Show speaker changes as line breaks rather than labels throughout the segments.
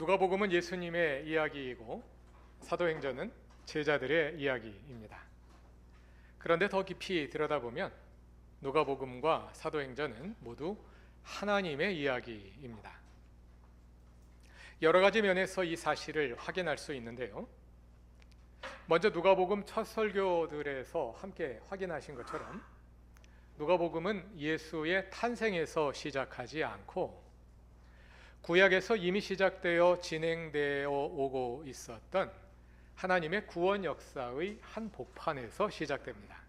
누가복음은 예수님의 이야기이고 사도행전은 제자들의 이야기입니다. 그런데 더 깊이 들여다보면 누가복음과 사도행전은 모두 하나님의 이야기입니다. 여러 가지 면에서 이 사실을 확인할 수 있는데요. 먼저 누가복음 첫 설교들에서 함께 확인하신 것처럼 누가복음은 예수의 탄생에서 시작하지 않고 구약에서 이미 시작되어 진행되어 오고 있었던 하나님의 구원 역사의 한 복판에서 시작됩니다.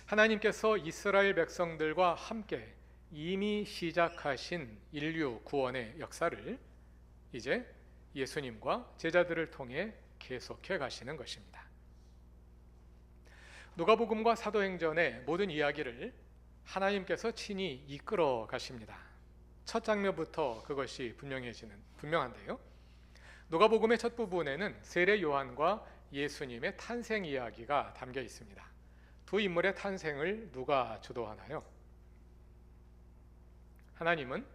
하나님께서 이스라엘 백성들과 함께 이미 시작하신 인류 구원의 역사를 이제 예수님과 제자들을 통해 계속해 가시는 것입니다. 누가복음과 사도행전의 모든 이야기를 하나님께서 친히 이끌어 가십니다. 첫 장면부터 그것이 분명한데요. 누가복음의 첫 부분에는 세례 요한과 예수님의 탄생 이야기가 담겨 있습니다. 두 인물의 탄생을 누가 주도하나요? 하나님은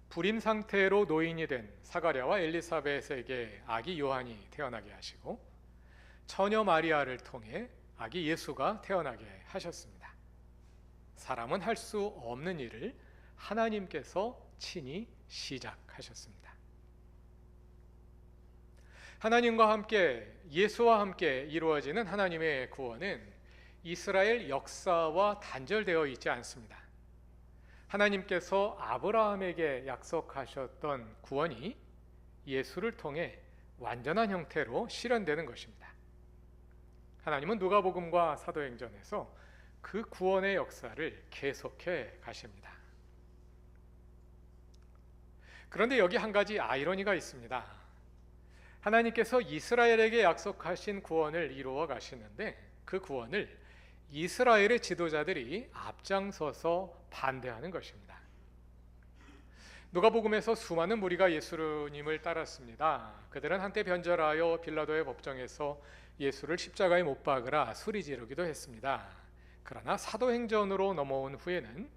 불임 상태로 노인이 된 사가랴와 엘리사벳에게 아기 요한이 태어나게 하시고 처녀 마리아를 통해 아기 예수가 태어나게 하셨습니다. 사람은 할 수 없는 일을 하나님께서 친히 시작하셨습니다. 하나님과 함께 예수와 함께 이루어지는 하나님의 구원은 이스라엘 역사와 단절되어 있지 않습니다. 하나님께서 아브라함에게 약속하셨던 구원이 예수를 통해 완전한 형태로 실현되는 것입니다. 하나님은 누가복음과 사도행전에서 그 구원의 역사를 계속해 가십니다. 그런데 여기 한 가지 아이러니가 있습니다. 하나님께서 이스라엘에게 약속하신 구원을 이루어 가시는데 그 구원을 이스라엘의 지도자들이 앞장서서 반대하는 것입니다. 누가복음에서 수많은 무리가 예수님을 따랐습니다. 그들은 한때 변절하여 빌라도의 법정에서 예수를 십자가에 못 박으라 소리 지르기도 했습니다. 그러나 사도행전으로 넘어온 후에는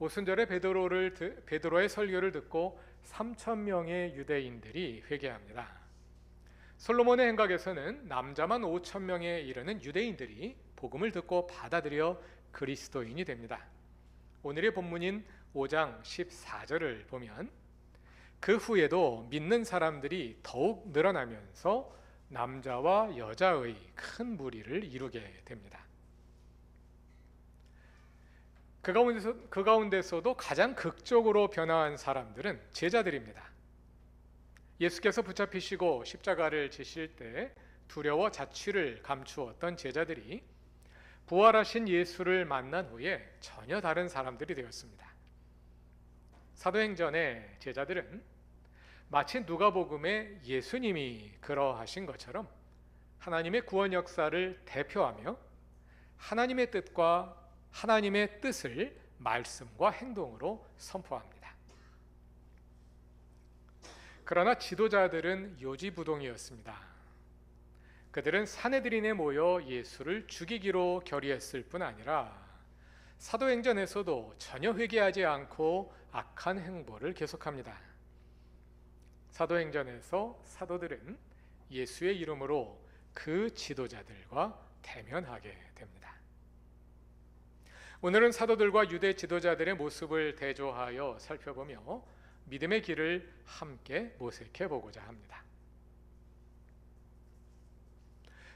오순절에 베드로의 설교를 듣고 3,000명의 유대인들이 회개합니다. 솔로몬의 행각에서는 남자만 5,000명에 이르는 유대인들이 복음을 듣고 받아들여 그리스도인이 됩니다. 오늘의 본문인 5장 14절을 보면 그 후에도 믿는 사람들이 더욱 늘어나면서 남자와 여자의 큰 무리를 이루게 됩니다. 그 가운데서도 가장 극적으로 변화한 사람들은 제자들입니다. 예수께서 붙잡히시고 십자가를 지실 때 두려워 자취를 감추었던 제자들이 부활하신 예수를 만난 후에 전혀 다른 사람들이 되었습니다. 사도행전의 제자들은 마치 누가복음의 예수님이 그러하신 것처럼 하나님의 구원 역사를 대표하며 하나님의 뜻을 말씀과 행동으로 선포합니다. 그러나 지도자들은 요지부동이었습니다. 그들은 사내들인에 모여 예수를 죽이기로 결의했을 뿐 아니라 사도행전에서도 전혀 회개하지 않고 악한 행보를 계속합니다. 사도행전에서 사도들은 예수의 이름으로 그 지도자들과 대면하게 됩니다. 오늘은 사도들과 유대 지도자들의 모습을 대조하여 살펴보며 믿음의 길을 함께 모색해 보고자 합니다.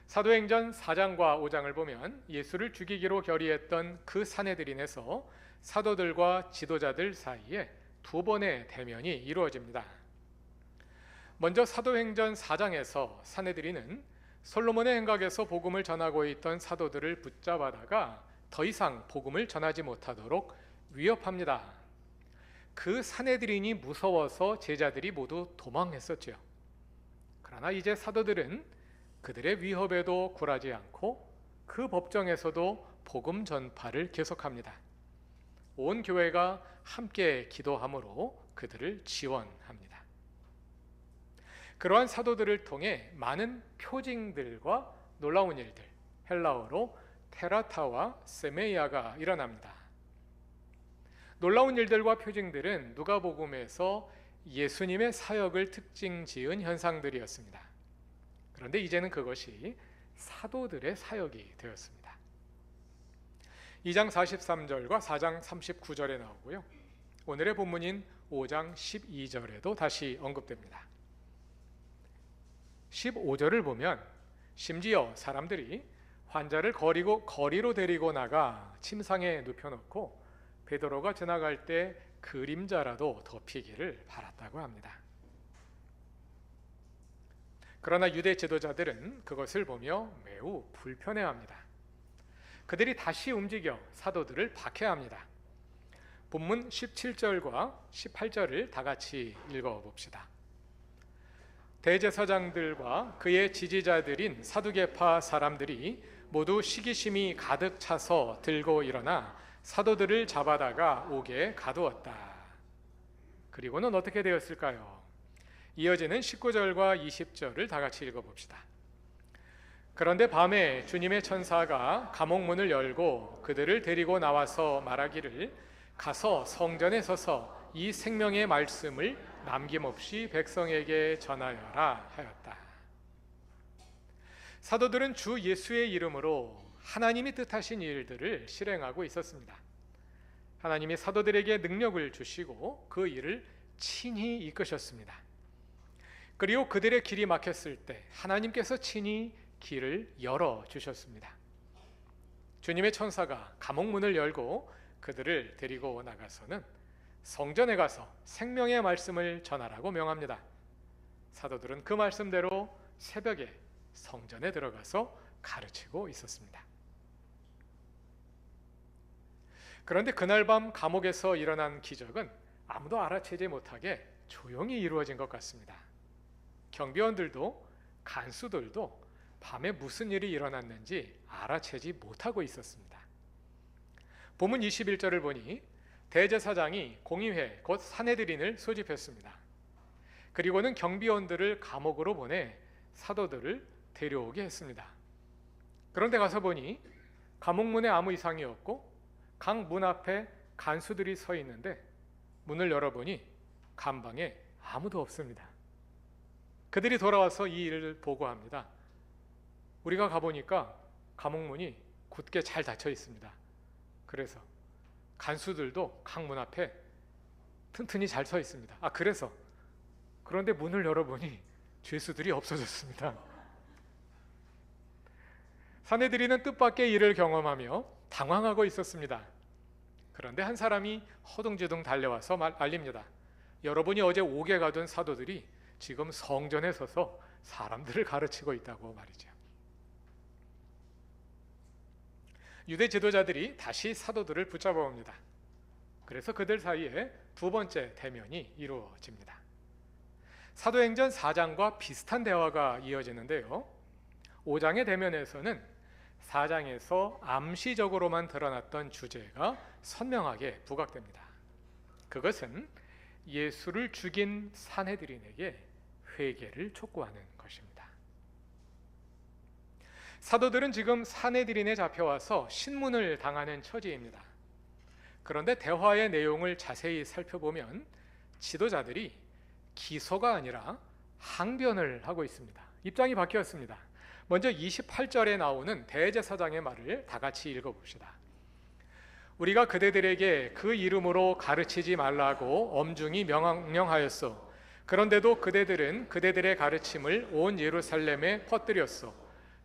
사도행전 4장과 5장을 보면 예수를 죽이기로 결의했던 그 사내들인에서 사도들과 지도자들 사이에 두 번의 대면이 이루어집니다. 먼저 사도행전 4장에서 사내들인은 솔로몬의 행각에서 복음을 전하고 있던 사도들을 붙잡아다가 더 이상 복음을 전하지 못하도록 위협합니다. 그 사내들인이 무서워서 제자들이 모두 도망했었죠. 그러나 이제 사도들은 그들의 위협에도 굴하지 않고 그 법정에서도 복음 전파를 계속합니다. 온 교회가 함께 기도함으로 그들을 지원합니다. 그러한 사도들을 통해 많은 표징들과 놀라운 일들, 헬라어로 테라타와 세메이아가 일어납니다. 놀라운 일들과 표징들은 누가복음에서 예수님의 사역을 특징 지은 현상들이었습니다. 그런데 이제는 그것이 사도들의 사역이 되었습니다. 2장 43절과 4장 39절에 나오고요. 오늘의 본문인 5장 12절에도 다시 언급됩니다. 15절을 보면 심지어 사람들이 환자를 거리로 데리고 나가 침상에 눕혀놓고 베드로가 지나갈 때 그림자라도 덮이기를 바랐다고 합니다. 그러나 유대 지도자들은 그것을 보며 매우 불편해합니다. 그들이 다시 움직여 사도들을 박해합니다. 본문 17절과 18절을 다 같이 읽어봅시다. 대제사장들과 그의 지지자들인 사두개파 사람들이 모두 시기심이 가득 차서 들고 일어나 사도들을 잡아다가 옥에 가두었다. 그리고는 어떻게 되었을까요? 이어지는 19절과 20절을 다 같이 읽어봅시다. 그런데 밤에 주님의 천사가 감옥 문을 열고 그들을 데리고 나와서 말하기를 가서 성전에 서서 이 생명의 말씀을 남김없이 백성에게 전하여라 하였다. 사도들은 주 예수의 이름으로 하나님이 뜻하신 일들을 실행하고 있었습니다. 하나님이 사도들에게 능력을 주시고 그 일을 친히 이끄셨습니다. 그리고 그들의 길이 막혔을 때 하나님께서 친히 길을 열어주셨습니다. 주님의 천사가 감옥 문을 열고 그들을 데리고 나가서는 성전에 가서 생명의 말씀을 전하라고 명합니다. 사도들은 그 말씀대로 새벽에 성전에 들어가서 가르치고 있었습니다. 그런데 그날 밤 감옥에서 일어난 기적은 아무도 알아채지 못하게 조용히 이루어진 것 같습니다. 경비원들도 간수들도 밤에 무슨 일이 일어났는지 알아채지 못하고 있었습니다. 본문 21절을 보니 대제사장이 공의회 곧 산헤드린을 소집했습니다. 그리고는 경비원들을 감옥으로 보내 사도들을 데려오게 했습니다. 그런데 가서 보니 감옥문에 아무 이상이 없고 각 문 앞에 간수들이 서 있는데 문을 열어보니 감방에 아무도 없습니다. 그들이 돌아와서 이 일을 보고합니다. 우리가 가보니까 감옥문이 굳게 잘 닫혀 있습니다. 그래서 간수들도 각 문 앞에 튼튼히 잘 서 있습니다. 그런데 문을 열어보니 죄수들이 없어졌습니다. 산헤드린은 뜻밖의 일을 경험하며 당황하고 있었습니다. 그런데 한 사람이 허둥지둥 달려와서 알립니다. 여러분이 어제 옥에 가둔 사도들이 지금 성전에 서서 사람들을 가르치고 있다고 말이죠. 유대 지도자들이 다시 사도들을 붙잡아 옵니다. 그래서 그들 사이에 두 번째 대면이 이루어집니다. 사도행전 4장과 비슷한 대화가 이어지는데요. 5장의 대면에서는 4장에서 암시적으로만 드러났던 주제가 선명하게 부각됩니다. 그것은 예수를 죽인 산헤드린에게 회개를 촉구하는 것입니다. 사도들은 지금 산헤드린에 잡혀와서 신문을 당하는 처지입니다. 그런데 대화의 내용을 자세히 살펴보면 지도자들이 기소가 아니라 항변을 하고 있습니다. 입장이 바뀌었습니다. 먼저 28절에 나오는 대제사장의 말을 다 같이 읽어봅시다. 우리가 그대들에게 그 이름으로 가르치지 말라고 엄중히 명령하였소. 그런데도 그대들은 그대들의 가르침을 온 예루살렘에 퍼뜨렸소.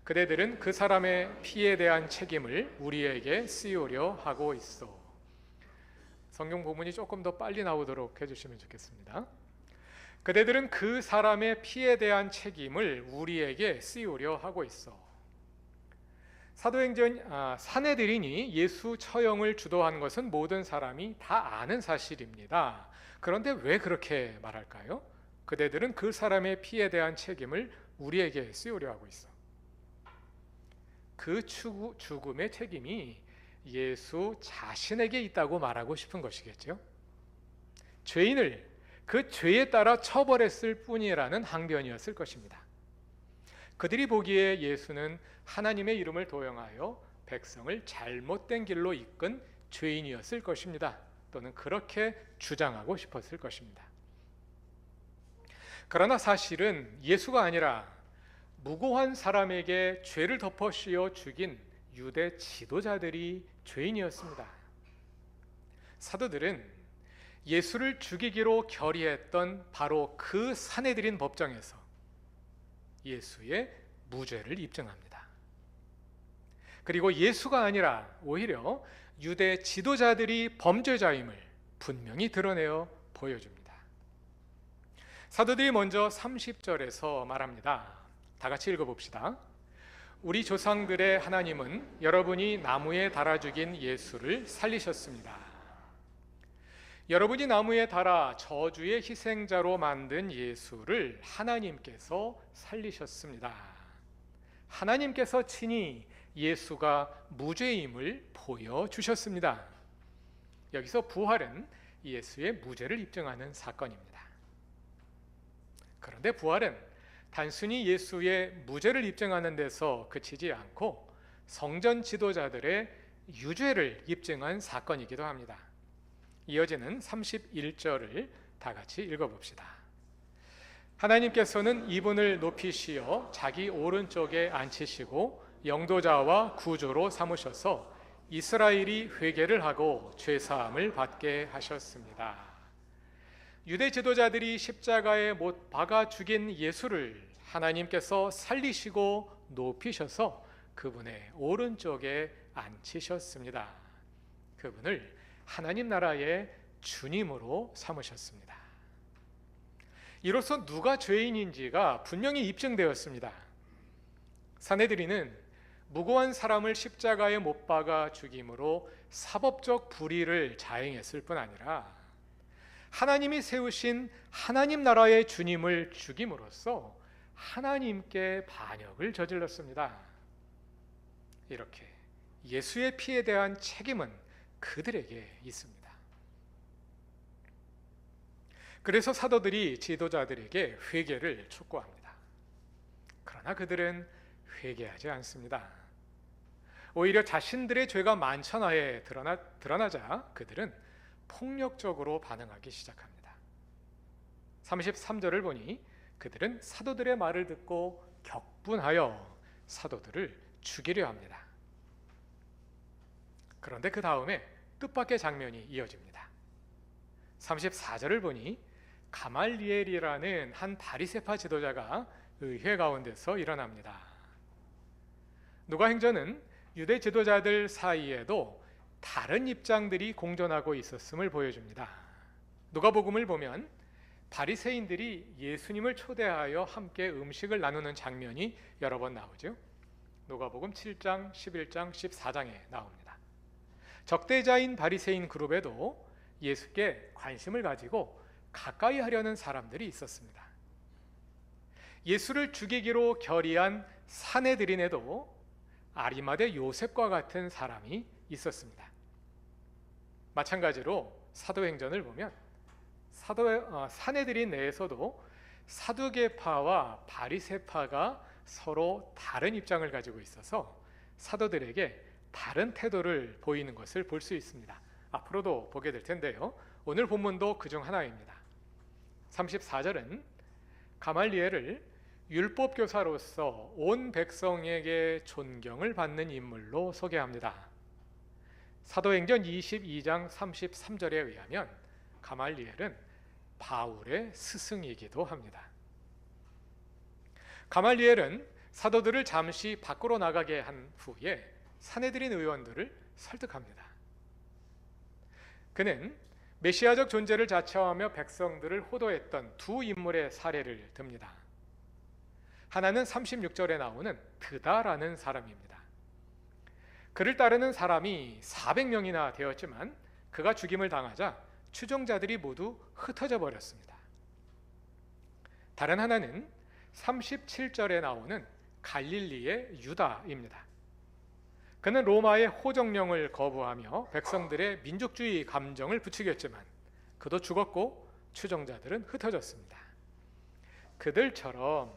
그대들은 그 사람의 피에 대한 책임을 우리에게 씌우려 하고 있어. 성경 본문이 조금 더 빨리 나오도록 해주시면 좋겠습니다. 그대들은 그 사람의 피에 대한 책임을 우리에게 씌우려 하고 있어. 사도행전 산헤드린이 예수 처형을 주도한 것은 모든 사람이 다 아는 사실입니다. 그런데 왜 그렇게 말할까요? 그대들은 그 사람의 피에 대한 책임을 우리에게 씌우려 하고 있어. 그 죽음의 책임이 예수 자신에게 있다고 말하고 싶은 것이겠죠. 죄인을 그 죄에 따라 처벌했을 뿐이라는 항변이었을 것입니다. 그들이 보기에 예수는 하나님의 이름을 도용하여 백성을 잘못된 길로 이끈 죄인이었을 것입니다. 또는 그렇게 주장하고 싶었을 것입니다. 그러나 사실은 예수가 아니라 무고한 사람에게 죄를 덮어 씌워 죽인 유대 지도자들이 죄인이었습니다. 사도들은 예수를 죽이기로 결의했던 바로 그 사내들인 법정에서 예수의 무죄를 입증합니다. 그리고 예수가 아니라 오히려 유대 지도자들이 범죄자임을 분명히 드러내어 보여줍니다. 사도들이 먼저 30절에서 말합니다. 다 같이 읽어봅시다. 우리 조상들의 하나님은 여러분이 나무에 달아 죽인 예수를 살리셨습니다. 여러분이 나무에 달아 저주의 희생자로 만든 예수를 하나님께서 살리셨습니다. 하나님께서 친히 예수가 무죄임을 보여주셨습니다. 여기서 부활은 예수의 무죄를 입증하는 사건입니다. 그런데 부활은 단순히 예수의 무죄를 입증하는 데서 그치지 않고 성전 지도자들의 유죄를 입증한 사건이기도 합니다. 이어지는 31절을 다 같이 읽어봅시다. 하나님께서는 이분을 높이시어 자기 오른쪽에 앉히시고 영도자와 구주로 삼으셔서 이스라엘이 회개를 하고 죄사함을 받게 하셨습니다. 유대 지도자들이 십자가에 못 박아 죽인 예수를 하나님께서 살리시고 높이셔서 그분의 오른쪽에 앉히셨습니다. 그분을 하나님 나라의 주님으로 삼으셨습니다. 이로써 누가 죄인인지가 분명히 입증되었습니다. 사내들이는 무고한 사람을 십자가에 못 박아 죽임으로 사법적 불의를 자행했을 뿐 아니라 하나님이 세우신 하나님 나라의 주님을 죽임으로써 하나님께 반역을 저질렀습니다. 이렇게 예수의 피에 대한 책임은 그들에게 있습니다. 그래서 사도들이 지도자들에게 회개를 촉구합니다. 그러나 그들은 회개하지 않습니다. 오히려 자신들의 죄가 만천하에 드러나자 그들은 폭력적으로 반응하기 시작합니다. 33절을 보니 그들은 사도들의 말을 듣고 격분하여 사도들을 죽이려 합니다. 그런데 그 다음에 뜻밖의 장면이 이어집니다. 34절을 보니 가말리엘이라는 한 바리새파 지도자가 의회 가운데서 일어납니다. 누가행전은 유대 지도자들 사이에도 다른 입장들이 공존하고 있었음을 보여줍니다. 누가복음을 보면 바리새인들이 예수님을 초대하여 함께 음식을 나누는 장면이 여러 번 나오죠. 누가복음 7장, 11장, 14장에 나옵니다. 적대자인 바리새인 그룹에도 예수께 관심을 가지고 가까이 하려는 사람들이 있었습니다. 예수를 죽이기로 결의한 사내들인에도 아리마대 요셉과 같은 사람이 있었습니다. 마찬가지로 사도행전을 보면 사내들인 내에서도 사두개파와 바리새파가 서로 다른 입장을 가지고 있어서 사도들에게 다른 태도를 보이는 것을 볼 수 있습니다. 앞으로도 보게 될 텐데요. 오늘 본문도 그중 하나입니다. 34절은 가말리엘을 율법교사로서 온 백성에게 존경을 받는 인물로 소개합니다. 사도행전 22장 33절에 의하면 가말리엘은 바울의 스승이기도 합니다. 가말리엘은 사도들을 잠시 밖으로 나가게 한 후에 사내들인 의원들을 설득합니다. 그는 메시아적 존재를 자처하며 백성들을 호도했던 두 인물의 사례를 듭니다. 하나는 36절에 나오는 드다라는 사람입니다. 그를 따르는 사람이 400명이나 되었지만 그가 죽임을 당하자 추종자들이 모두 흩어져 버렸습니다. 다른 하나는 37절에 나오는 갈릴리의 유다입니다. 그는 로마의 호정령을 거부하며 백성들의 민족주의 감정을 부추겼지만 그도 죽었고 추종자들은 흩어졌습니다. 그들처럼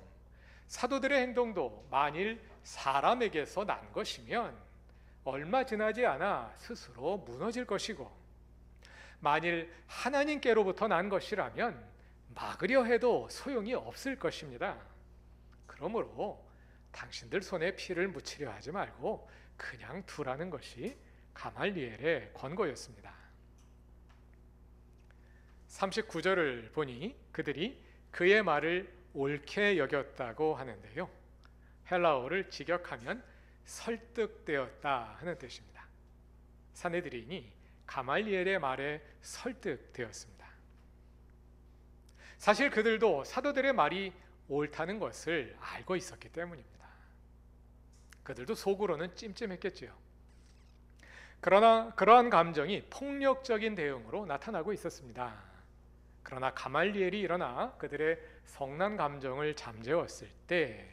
사도들의 행동도 만일 사람에게서 난 것이면 얼마 지나지 않아 스스로 무너질 것이고 만일 하나님께로부터 난 것이라면 막으려 해도 소용이 없을 것입니다. 그러므로 당신들 손에 피를 묻히려 하지 말고 그냥 두라는 것이 가말리엘의 권고였습니다. 39절을 보니 그들이 그의 말을 옳게 여겼다고 하는데요, 헬라어를 직역하면 설득되었다 하는 뜻입니다. 산헤드린이 가말리엘의 말에 설득되었습니다. 사실 그들도 사도들의 말이 옳다는 것을 알고 있었기 때문입니다. 그들도 속으로는 찜찜했겠지요. 그러나 그러한 감정이 폭력적인 대응으로 나타나고 있었습니다. 그러나 가말리엘이 일어나 그들의 성난 감정을 잠재웠을 때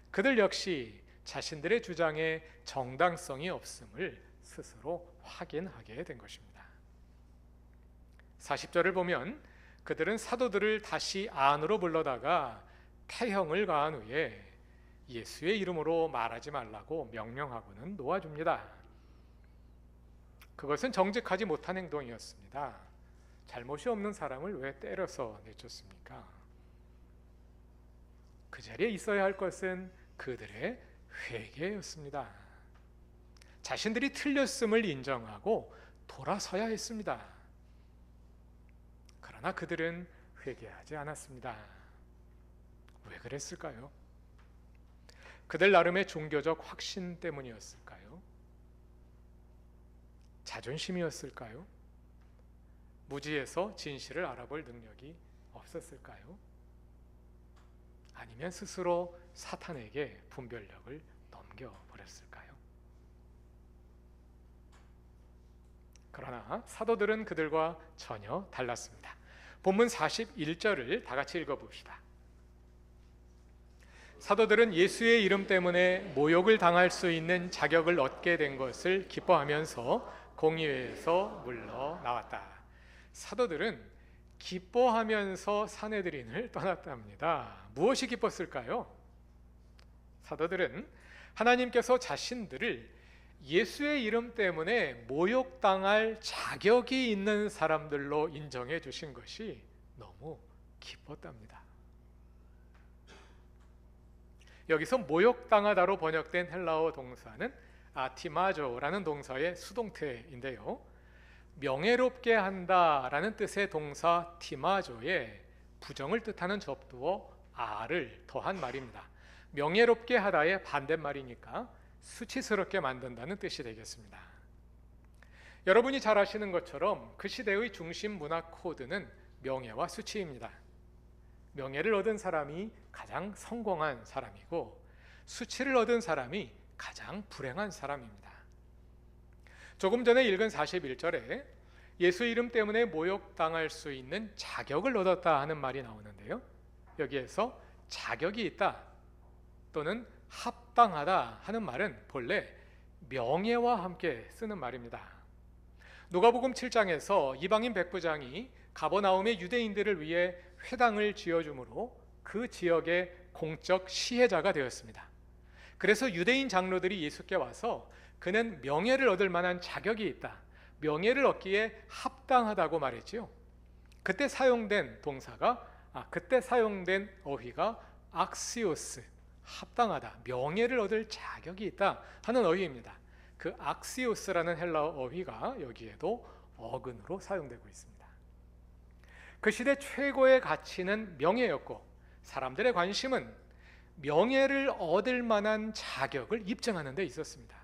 그들 역시 자신들의 주장에 정당성이 없음을 스스로 확인하게 된 것입니다. 40절을 보면 그들은 사도들을 다시 안으로 불러다가 태형을 가한 후에 예수의 이름으로 말하지 말라고 명령하고는 놓아줍니다. 그것은 정직하지 못한 행동이었습니다. 잘못이 없는 사람을 왜 때려서 내쫓습니까? 그 자리에 있어야 할 것은 그들의 회개였습니다. 자신들이 틀렸음을 인정하고 돌아서야 했습니다. 그러나 그들은 회개하지 않았습니다. 왜 그랬을까요? 그들 나름의 종교적 확신 때문이었을까요? 자존심이었을까요? 무지에서 진실을 알아볼 능력이 없었을까요? 아니면 스스로 사탄에게 분별력을 넘겨버렸을까요? 그러나 사도들은 그들과 전혀 달랐습니다. 본문 41절을 다 같이 읽어봅시다. 사도들은 예수의 이름 때문에 모욕을 당할 수 있는 자격을 얻게 된 것을 기뻐하면서 공의회에서 물러나왔다. 사도들은 기뻐하면서 산헤드린을 떠났답니다. 무엇이 기뻤을까요? 사도들은 하나님께서 자신들을 예수의 이름 때문에 모욕당할 자격이 있는 사람들로 인정해 주신 것이 너무 기뻤답니다. 여기서 모욕당하다로 번역된 헬라어 동사는 아티마조라는 동사의 수동태인데요, 명예롭게 한다라는 뜻의 동사 티마조에 부정을 뜻하는 접두어 아를 더한 말입니다. 명예롭게 하다의 반대말이니까 수치스럽게 만든다는 뜻이 되겠습니다. 여러분이 잘 아시는 것처럼 그 시대의 중심 문화 코드는 명예와 수치입니다. 명예를 얻은 사람이 가장 성공한 사람이고 수치를 얻은 사람이 가장 불행한 사람입니다. 조금 전에 읽은 41절에 예수 이름 때문에 모욕당할 수 있는 자격을 얻었다 하는 말이 나오는데요, 여기에서 자격이 있다 또는 합당하다 하는 말은 본래 명예와 함께 쓰는 말입니다. 누가복음 7장에서 이방인 백부장이 가버나움의 유대인들을 위해 회당을 지어주므로 그 지역의 공적 시혜자가 되었습니다. 그래서 유대인 장로들이 예수께 와서 그는 명예를 얻을 만한 자격이 있다, 명예를 얻기에 합당하다고 말했지요. 그때 사용된 어휘가 악시오스, 합당하다, 명예를 얻을 자격이 있다 하는 어휘입니다. 그 악시오스라는 헬라어 어휘가 여기에도 어근으로 사용되고 있습니다. 그 시대 최고의 가치는 명예였고 사람들의 관심은 명예를 얻을 만한 자격을 입증하는 데 있었습니다.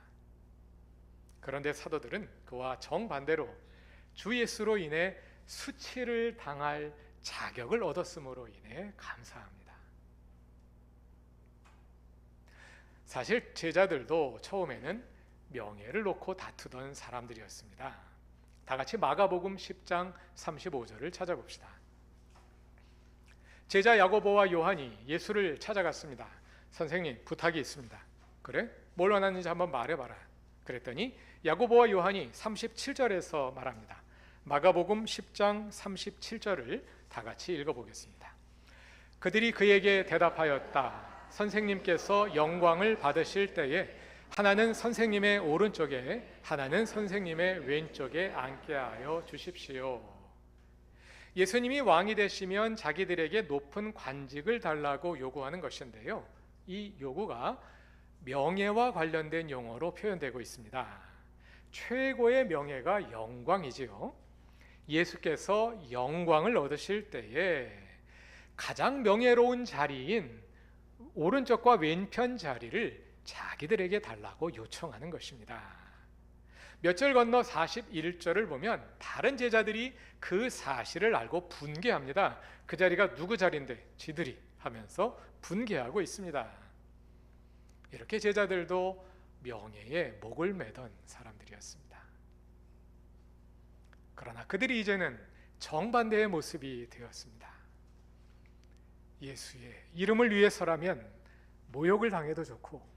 그런데 사도들은 그와 정반대로 주 예수로 인해 수치를 당할 자격을 얻었음으로 인해 감사합니다. 사실 제자들도 처음에는 명예를 놓고 다투던 사람들이었습니다. 다 같이 마가복음 10장 35절을 찾아봅시다. 제자 야고보와 요한이 예수를 찾아갔습니다. 선생님, 부탁이 있습니다. 그래? 뭘 원하는지 한번 말해봐라. 그랬더니 야고보와 요한이 37절에서 말합니다. 마가복음 10장 37절을 다 같이 읽어보겠습니다. 그들이 그에게 대답하였다. 선생님께서 영광을 받으실 때에 하나는 선생님의 오른쪽에 하나는 선생님의 왼쪽에 앉게 하여 주십시오. 예수님이 왕이 되시면 자기들에게 높은 관직을 달라고 요구하는 것인데요. 이 요구가 명예와 관련된 용어로 표현되고 있습니다. 최고의 명예가 영광이지요. 예수께서 영광을 얻으실 때에 가장 명예로운 자리인 오른쪽과 왼편 자리를 자기들에게 달라고 요청하는 것입니다. 몇 절 건너 41절을 보면 다른 제자들이 그 사실을 알고 분개합니다. 그 자리가 누구 자리인데 지들이 하면서 분개하고 있습니다. 이렇게 제자들도 명예에 목을 매던 사람들이었습니다. 그러나 그들이 이제는 정반대의 모습이 되었습니다. 예수의 이름을 위해서라면 모욕을 당해도 좋고,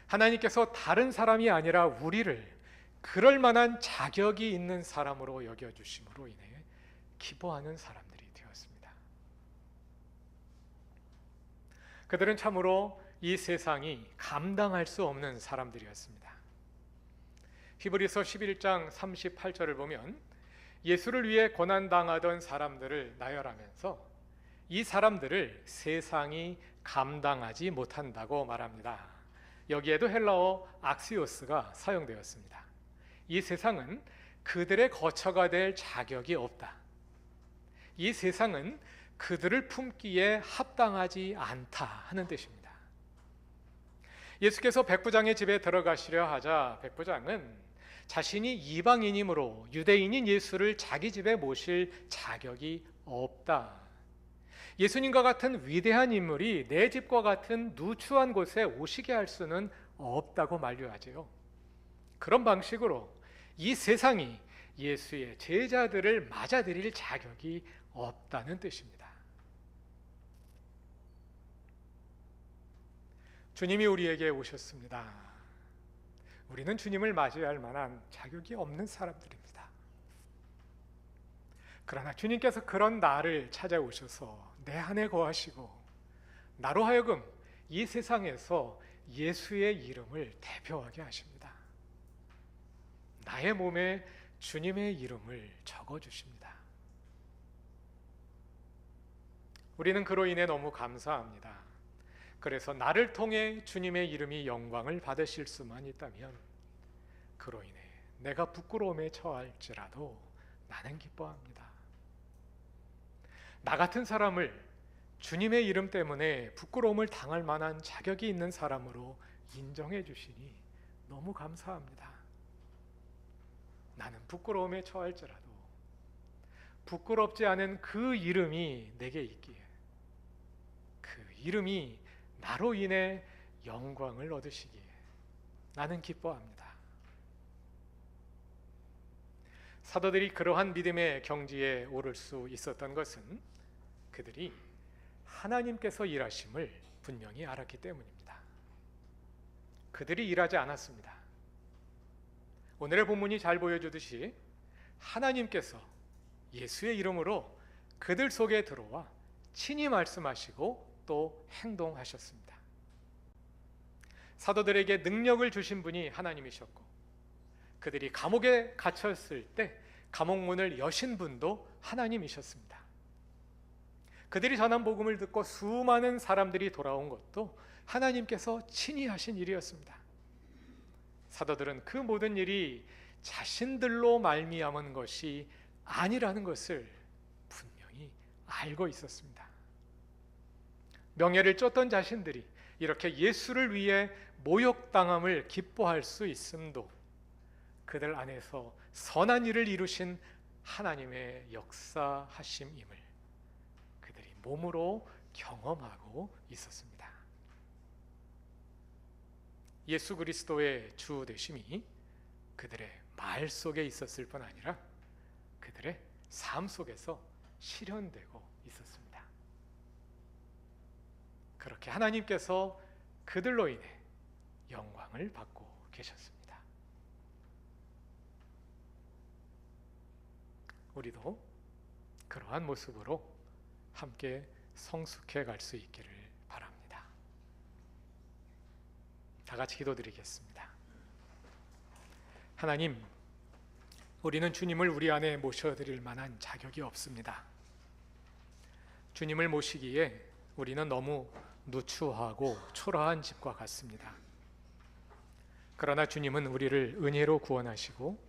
하나님께서 다른 사람이 아니라 우리를 그럴 만한 자격이 있는 사람으로 여겨주심으로 인해 기뻐하는 사람들이 되었습니다. 그들은 참으로 이 세상이 감당할 수 없는 사람들이었습니다. 히브리서 11장 38절을 보면 예수를 위해 고난당하던 사람들을 나열하면서 이 사람들을 세상이 감당하지 못한다고 말합니다. 여기에도 헬라어 악시오스가 사용되었습니다. 이 세상은 그들의 거처가 될 자격이 없다. 이 세상은 그들을 품기에 합당하지 않다 하는 뜻입니다. 예수께서 백부장의 집에 들어가시려 하자 백부장은 자신이 이방인이므로 유대인인 예수를 자기 집에 모실 자격이 없다. 예수님과 같은 위대한 인물이 내 집과 같은 누추한 곳에 오시게 할 수는 없다고 만류하지요. 그런 방식으로 이 세상이 예수의 제자들을 맞아들일 자격이 없다는 뜻입니다. 주님이 우리에게 오셨습니다. 우리는 주님을 맞이할 만한 자격이 없는 사람들입니다. 그러나 주님께서 그런 나를 찾아오셔서 내 안에 거하시고 나로 하여금 이 세상에서 예수의 이름을 대표하게 하십니다. 나의 몸에 주님의 이름을 적어주십니다. 우리는 그로 인해 너무 감사합니다. 그래서 나를 통해 주님의 이름이 영광을 받으실 수만 있다면 그로 인해 내가 부끄러움에 처할지라도 나는 기뻐합니다. 나 같은 사람을 주님의 이름 때문에 부끄러움을 당할 만한 자격이 있는 사람으로 인정해 주시니 너무 감사합니다. 나는 부끄러움에 처할지라도 부끄럽지 않은 그 이름이 내게 있기에 그 이름이 나로 인해 영광을 얻으시기에 나는 기뻐합니다. 사도들이 그러한 믿음의 경지에 오를 수 있었던 것은 그들이 하나님께서 일하심을 분명히 알았기 때문입니다. 그들이 일하지 않았습니다. 오늘의 본문이 잘 보여주듯이 하나님께서 예수의 이름으로 그들 속에 들어와 친히 말씀하시고 또 행동하셨습니다. 사도들에게 능력을 주신 분이 하나님이셨고 그들이 감옥에 갇혔을 때 감옥문을 여신 분도 하나님이셨습니다. 그들이 전한 복음을 듣고 수많은 사람들이 돌아온 것도 하나님께서 친히 하신 일이었습니다. 사도들은 그 모든 일이 자신들로 말미암은 것이 아니라는 것을 분명히 알고 있었습니다. 명예를 쫓던 자신들이 이렇게 예수를 위해 모욕당함을 기뻐할 수 있음도 그들 안에서 선한 일을 이루신 하나님의 역사하심임을 그들이 몸으로 경험하고 있었습니다. 예수 그리스도의 주 되심이 그들의 말 속에 있었을 뿐 아니라 그들의 삶 속에서 실현되고 있었습니다. 그렇게 하나님께서 그들로 인해 영광을 받고 계셨습니다. 우리도 그러한 모습으로 함께 성숙해 갈 수 있기를 바랍니다. 다 같이 기도드리겠습니다. 하나님, 우리는 주님을 우리 안에 모셔드릴 만한 자격이 없습니다. 주님을 모시기에 우리는 너무 누추하고 초라한 집과 같습니다. 그러나 주님은 우리를 은혜로 구원하시고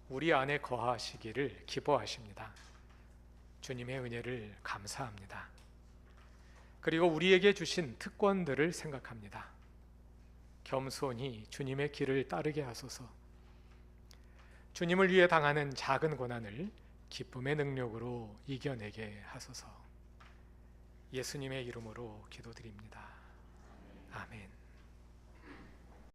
우리 안에 거하시기를 기뻐하십니다. 주님의 은혜를 감사합니다. 그리고 우리에게 주신 특권들을 생각합니다. 겸손히 주님의 길을 따르게 하소서. 주님을 위해 당하는 작은 고난을 기쁨의 능력으로 이겨내게 하소서. 예수님의 이름으로 기도드립니다. 아멘.